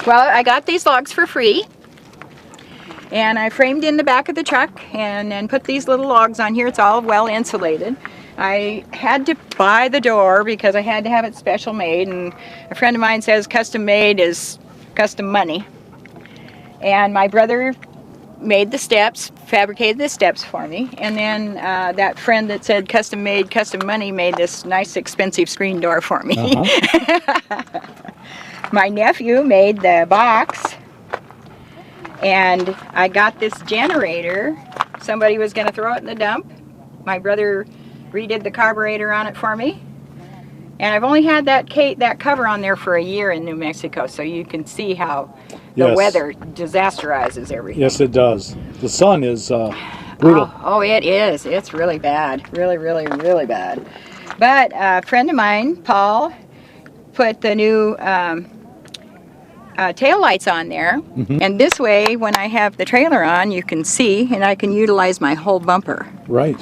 Well, I got these logs for free, and I framed in the back of the truck and then put these little logs on here. It's all well insulated. I had to buy the door because I had to have it special made, and a friend of mine says custom made is custom money. And my brother made the steps, fabricated the steps for me, and then that friend that said custom made, custom money made this nice expensive screen door for me. My nephew made the box, and I got this generator. Somebody was going to throw it in the dump. My brother redid the carburetor on it for me. And I've only had that cover on there for a year in New Mexico, so you can see how the weather disasterizes everything. Yes, it does. The sun is brutal. Oh, it is. It's really bad. Really, really, really bad. But a friend of mine, Paul, put the new tail lights on there. And this way, when I have the trailer on, you can see, and I can utilize my whole bumper. Right.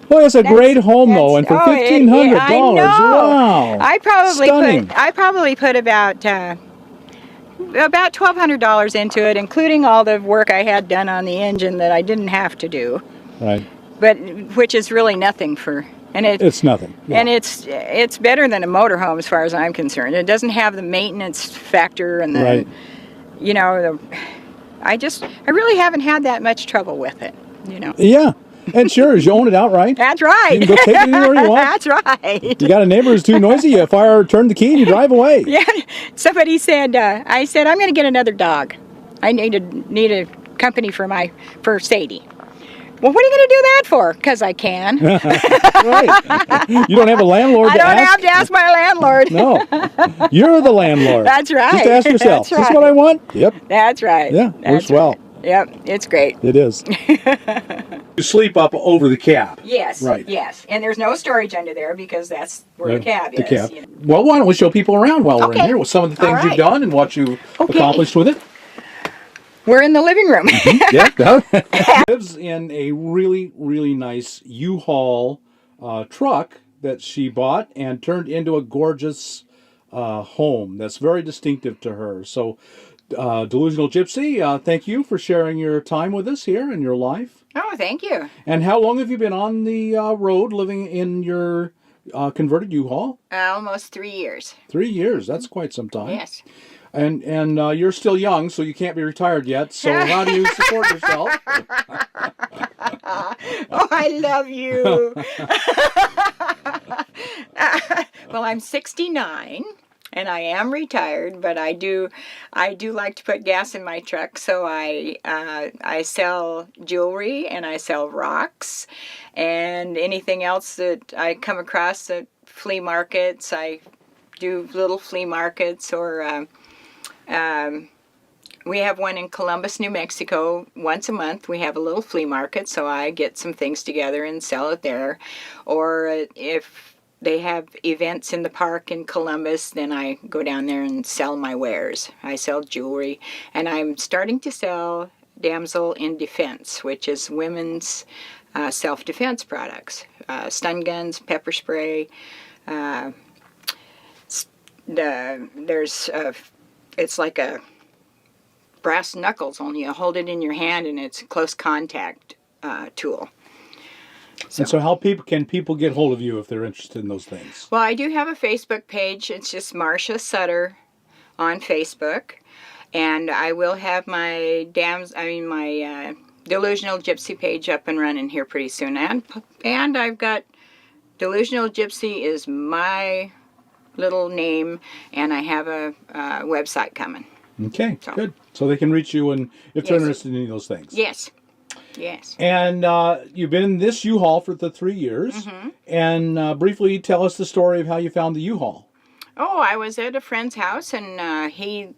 Well, it's a great home though, and for $1,500, wow! I probably put about $1,200 into it, including all the work I had done on the engine that I didn't have to do. Right. But which is really nothing it's nothing. Yeah. And it's better than a motorhome as far as I'm concerned. It doesn't have the maintenance factor and the I really haven't had that much trouble with it, Yeah. And sure, you own it outright. That's right. You can go take it anywhere you want. That's right. You got a neighbor who's too noisy, you turn the key and you drive away. Yeah. Somebody said, I said, I'm going to get another dog. I need a company for Sadie. Well, what are you going to do that for? Because I can. Right. You don't have a landlord to ask? I don't have to ask my landlord. No. You're the landlord. That's right. Just ask yourself, That's is this what I want? Yep. That's right. Yeah, works well. Yep, it's great. It is. You sleep up over the cab. Yes. Right. Yes. And there's no storage under there because that's where the cab is. Cab. Well, why don't we show people around while we're in here with some of the things you've done and what you accomplished with it? We're in the living room. Yeah. Lives in a really, really nice U-Haul truck that she bought and turned into a gorgeous home that's very distinctive to her. So, Delusional Gypsy, thank you for sharing your time with us here in your life. Oh, thank you. And how long have you been on the road living in your converted U-Haul? Almost 3 years. 3 years, that's quite some time. Yes. And you're still young, so you can't be retired yet. So how do you support yourself? Oh, I love you. Well, I'm 69. And I am retired, but I do like to put gas in my truck. So I sell jewelry and I sell rocks and anything else that I come across at flea markets. I do little flea markets, or we have one in Columbus, New Mexico. Once a month we have a little flea market, so I get some things together and sell it there. Or if they have events in the park in Columbus, then I go down there and sell my wares. I sell jewelry, and I'm starting to sell Damsel in Defense, which is women's self-defense products. Stun guns, pepper spray. It's like a brass knuckles, only you hold it in your hand and it's a close contact tool. So how can people get hold of you if they're interested in those things? Well, I do have a Facebook page. It's just Marcia Sutter on Facebook, and I will have my Delusional Gypsy page up and running here pretty soon. And I've got Delusional Gypsy is my little name, and I have a website coming. Okay, good. So they can reach you if they're interested in any of those things. Yes. Yes. And you've been in this U-Haul for the 3 years. And briefly tell us the story of how you found the U-Haul. Oh, I was at a friend's house, and he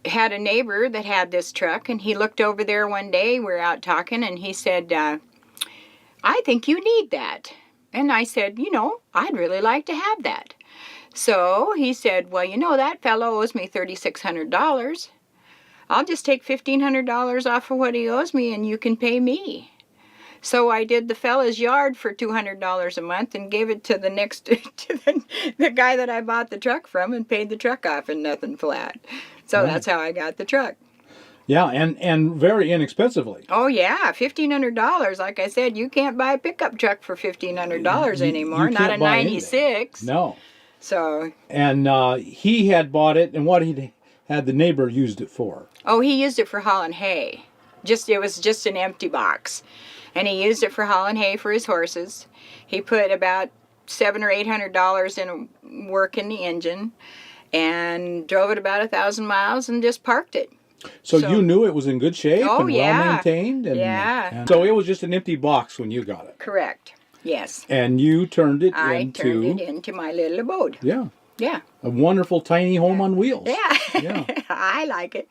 had a neighbor that had this truck, and he looked over there one day. We were out talking, and he said, I think you need that. And I said, I'd really like to have that. So he said, well, that fellow owes me $3,600. I'll just take $1,500 off of what he owes me, and you can pay me. So I did the fella's yard for $200 a month and gave it to the guy that I bought the truck from, and paid the truck off and nothing flat. So Right. that's how I got the truck. Yeah, and very inexpensively. Oh yeah, $1,500. Like I said, you can't buy a pickup truck for $1,500 anymore. You Not can't a buy anything. '96. No. So, And he had bought it, and what he had the neighbor used it for. oh, he used it for hauling hay. It was just an empty box, and he used it for hauling hay for his horses. He put about $700 or $800 in work in the engine, and drove it about 1,000 miles, and just parked it. So So- you knew it was in good shape Oh, and yeah. well maintained. Yeah. And so it was just an empty box when you got it. Correct. Yes. And you turned it I into turned it into my little abode. yeah, Yeah. a wonderful tiny home on wheels. Yeah. Yeah. I like it.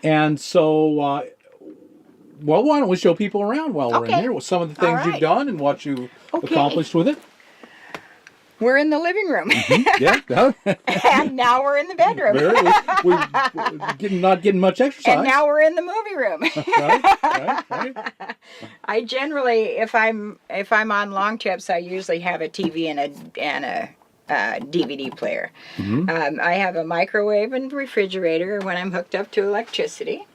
And so, well, why don't we show people around while we're in Okay. here with some of the things All you've right. done and what you Okay. accomplished with it? We're in the living room. Yeah. And now we're in the bedroom. we're not getting much exercise. And now we're in the movie room. right. I generally, if I'm on long trips, I usually have a TV and a DVD player. I have a microwave and refrigerator when I'm hooked up to electricity.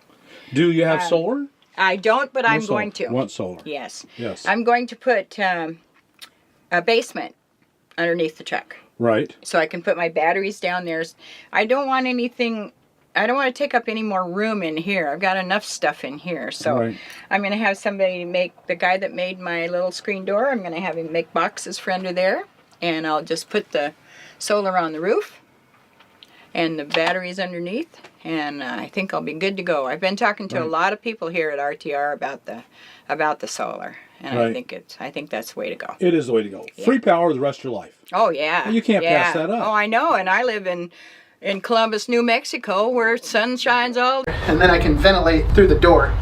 Do you have solar? I don't, but I'm No solar. going to. Want solar? Yes. Yes. I'm going to put a basement underneath the truck, Right. so I can put my batteries down there. I don't want anything. I don't want to take up any more room in here. I've got enough stuff in here. So Right. I'm going to have somebody make, the guy that made my little screen door, I'm going to have him make boxes for under there. And I'll just put the solar on the roof and the batteries underneath. And I think I'll be good to go. I've been talking to a lot of people here at RTR about the solar. And Right. I think that's the way to go. It is the way to go. Free power the rest of your life. Oh yeah. You can't yeah. pass that up. Oh, I know. And I live in Columbus, New Mexico, where sun shines all. And then I can ventilate through the door.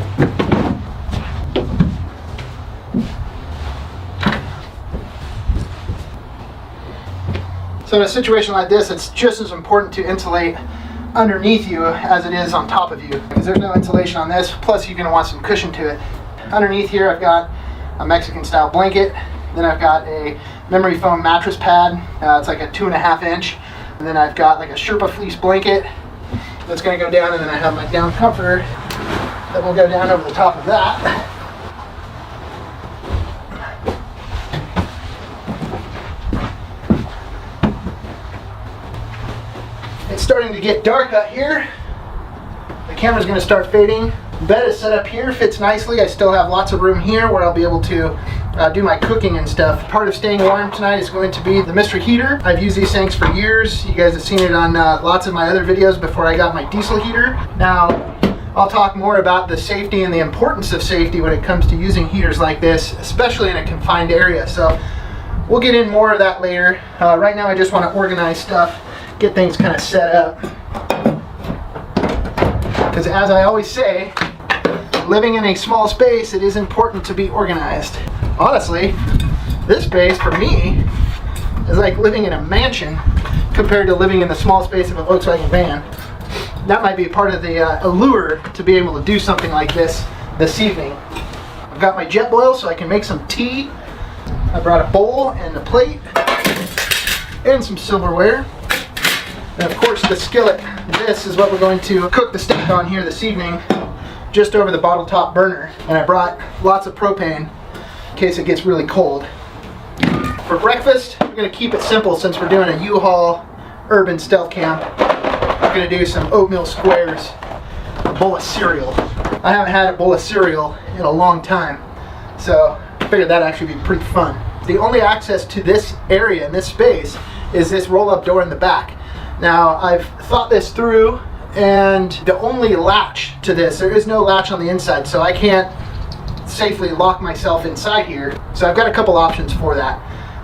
So in a situation like this, it's just as important to insulate underneath you as it is on top of you, because there's no insulation on this, plus you're going to want some cushion to it. Underneath here I've got a Mexican style blanket, then I've got a memory foam mattress pad, it's like a 2.5 inch, and then I've got like a Sherpa fleece blanket that's going to go down, and then I have my down comforter that will go down over the top of that. It's starting to get dark out here. The camera's going to start fading. Bed is set up here, fits nicely. I still have lots of room here where I'll be able to do my cooking and stuff. Part of staying warm tonight is going to be the Mr. Heater. I've used these things for years. You guys have seen it on lots of my other videos before I got my diesel heater. Now, I'll talk more about the safety and the importance of safety when it comes to using heaters like this, especially in a confined area. So we'll get in more of that later. Right now I just want to organize stuff, get things kind of set up. Because as I always say, living in a small space, it is important to be organized. Honestly, this space for me is like living in a mansion compared to living in the small space of a Volkswagen van. That might be part of the allure to be able to do something like this evening. I've got my Jetboil so I can make some tea. I brought a bowl and a plate and some silverware. And of course the skillet. This is what we're going to cook the steak on here this evening, just over the bottle top burner. And I brought lots of propane in case it gets really cold. For breakfast, we're going to keep it simple since we're doing a U-Haul urban stealth camp. We're going to do some oatmeal squares, a bowl of cereal. I haven't had a bowl of cereal in a long time, so I figured that'd actually be pretty fun. The only access to this area in this space is this roll-up door in the back. Now, I've thought this through, and the only latch to this, there is no latch on the inside, so I can't safely lock myself inside here. So I've got a couple options for that,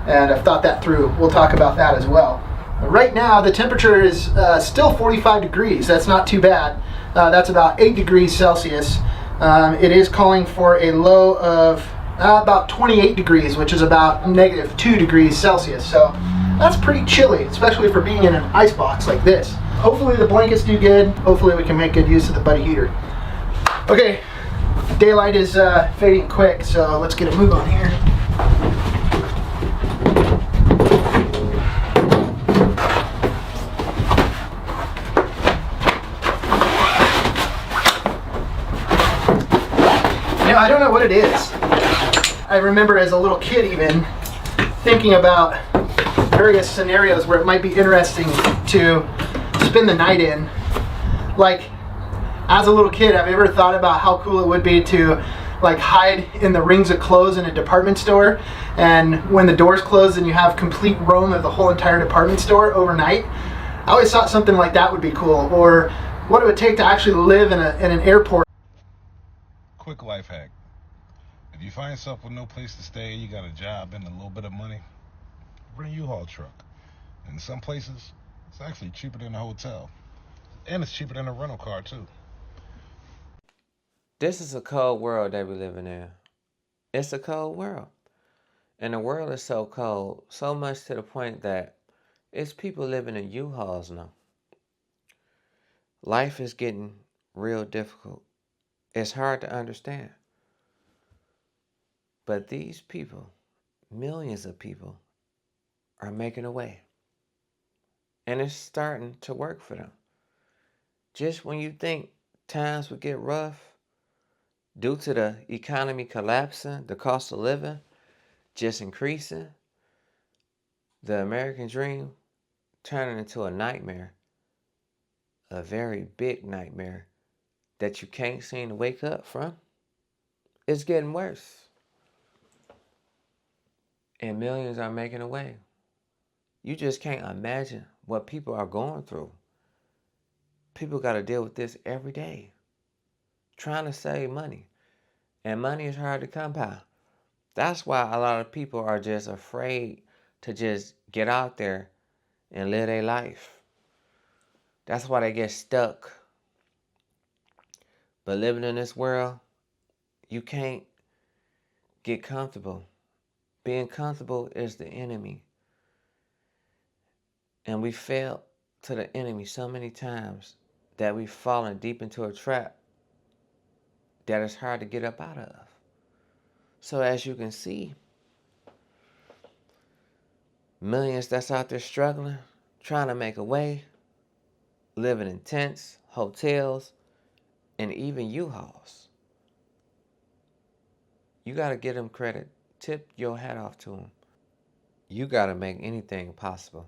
and I've thought that through. We'll talk about that as well. Right now, the temperature is still 45 degrees. That's not too bad. That's about 8 degrees Celsius. It is calling for a low of about 28 degrees, which is about -2 degrees Celsius. So that's pretty chilly, especially for being in an icebox like this. Hopefully the blankets do good. Hopefully we can make good use of the Buddy heater. Okay, daylight is fading quick, so let's get a move on here. I don't know what it is. I remember as a little kid even thinking about various scenarios where it might be interesting to spend the night in. Like, as a little kid, have you ever thought about how cool it would be to like hide in the rings of clothes in a department store, and when the doors close and you have complete roam of the whole entire department store overnight? I always thought something like that would be cool. Or what it would take to actually live in an airport. Quick life hack. If you find yourself with no place to stay, you got a job and a little bit of money, rent a U-Haul truck. In some places, it's actually cheaper than a hotel. And it's cheaper than a rental car, too. This is a cold world that we living in. It's a cold world. And the world is so cold, so much to the point that it's people living in U-Hauls now. Life is getting real difficult. It's hard to understand. But these people, millions of people, are making a way. And it's starting to work for them. Just when you think times would get rough, due to the economy collapsing, the cost of living just increasing, the American dream turning into a nightmare, a very big nightmare that you can't seem to wake up from, it's getting worse. And millions are making a way. You just can't imagine what people are going through. People got to deal with this every day, trying to save money. And money is hard to come by. That's why a lot of people are just afraid to just get out there and live their life. That's why they get stuck. But living in this world, you can't get comfortable. Being comfortable is the enemy. And we fell to the enemy so many times that we've fallen deep into a trap that is hard to get up out of. So as you can see, millions that's out there struggling, trying to make a way, living in tents, hotels, and even U-Hauls. You got to give them credit. Tip your hat off to them. You got to make anything possible.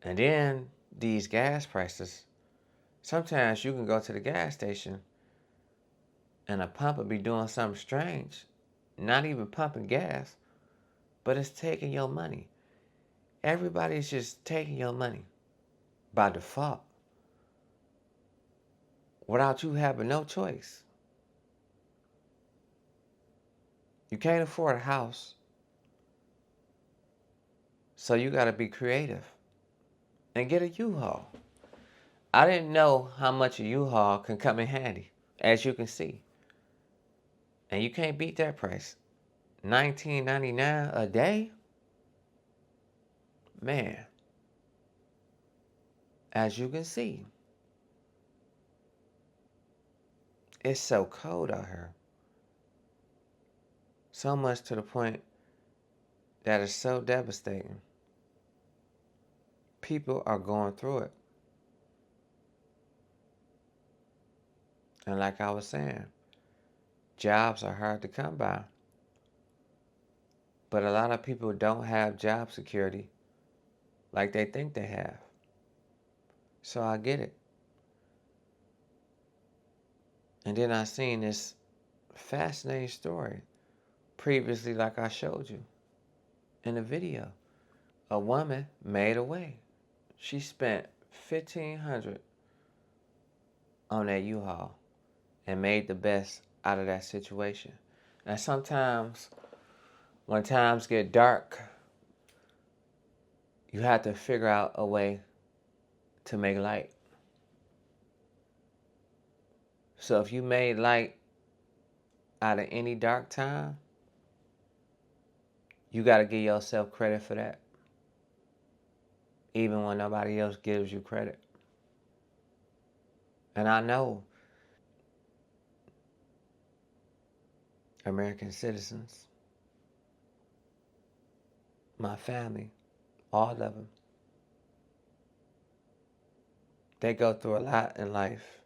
And then these gas prices, sometimes you can go to the gas station and a pump will be doing something strange. Not even pumping gas, but it's taking your money. Everybody's just taking your money by default without you having no choice. You can't afford a house, so you got to be creative and get a U-Haul. I didn't know how much a U-Haul can come in handy, as you can see. And you can't beat that price. $19.99 a day? Man, as you can see, it's so cold out here. So much to the point that it's so devastating. People are going through it. And like I was saying, jobs are hard to come by. But a lot of people don't have job security like they think they have. So I get it. And then I seen this fascinating story previously, like I showed you in the video. A woman made a way. She spent $1,500 on that U-Haul and made the best out of that situation. And sometimes when times get dark, you have to figure out a way to make light. So if you made light out of any dark time, you got to give yourself credit for that, even when nobody else gives you credit. And I know American citizens, my family, all of them, they go through a lot in life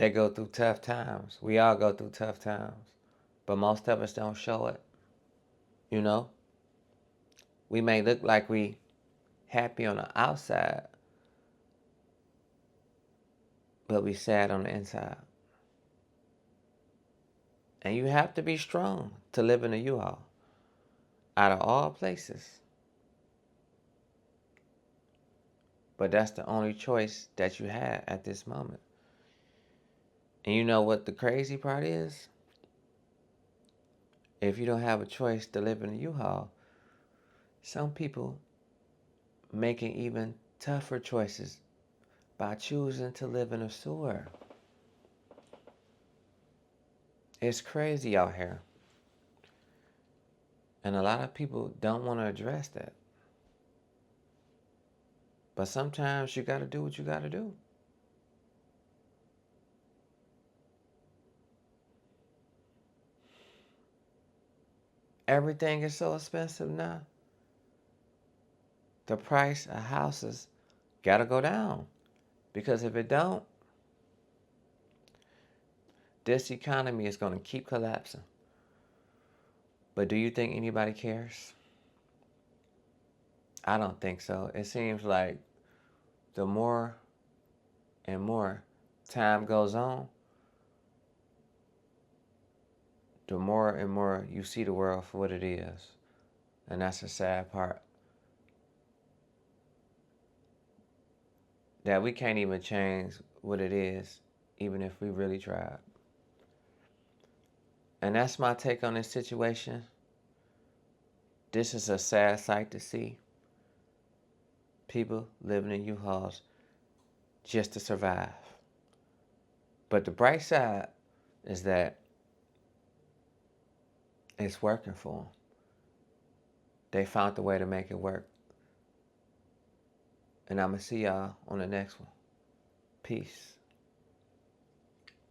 They go through tough times. We all go through tough times. But most of us don't show it. You know? We may look like we happy on the outside, but we sad on the inside. And you have to be strong to live in a U-Haul. Out of all places. But that's the only choice that you have at this moment. And you know what the crazy part is? If you don't have a choice to live in a U-Haul, some people making even tougher choices by choosing to live in a sewer. It's crazy out here. And a lot of people don't want to address that. But sometimes you got to do what you got to do. Everything is so expensive now. The price of houses got to go down. Because if it don't, this economy is going to keep collapsing. But do you think anybody cares? I don't think so. It seems like the more and more time goes on, the more and more you see the world for what it is. And that's the sad part. That we can't even change what it is, even if we really tried. And that's my take on this situation. This is a sad sight to see. People living in U-Hauls just to survive. But the bright side is that it's working for them. They found a way to make it work. And I'm going to see y'all on the next one. Peace.